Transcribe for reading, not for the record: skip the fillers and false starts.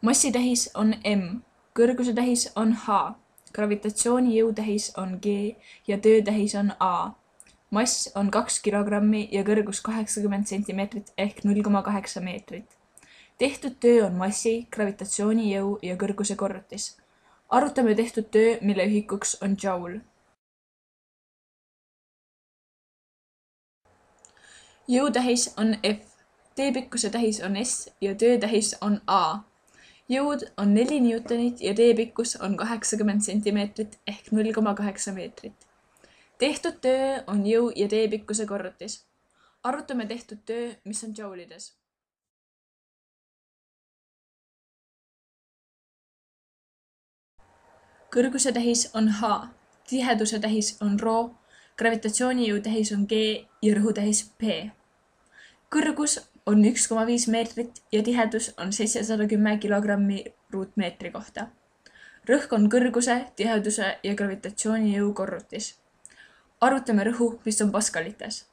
Massitähis on m, kõrguse tähis on h, gravitatsioonijõu tähis on g ja töötähis on a. Mass on 2 kilogrammi ja kõrgus 80 centimeetrit ehk 0,8 meetrit. Tehtud töö on massi, gravitatsioonijõu ja kõrguse korrutis. Arutame tehtud töö, mille ühikuks on joule. Jõutähis on F, teepikkuse tähis on S ja töötähis on A. Jõud on 4 Newtonit ja teepikkus on 80 centimeetrit ehk 0,8 meetrit. Tehtud töö on jõu ja teepikkuse korrutis. Arutame tehtud töö, mis on joulides. Kõrguse tähis on H, tiheduse tähis on ρ, gravitatsioonijõu tähis on G ja rõhutähis P. Kõrgus on 1,5 meetrit ja tihedus on 710 kilogrammi ruutmeetri kohta. Rõhk on kõrguse, tiheduse ja gravitatsioonijõu korrutis. Arutame rõhu, mis on paskalites.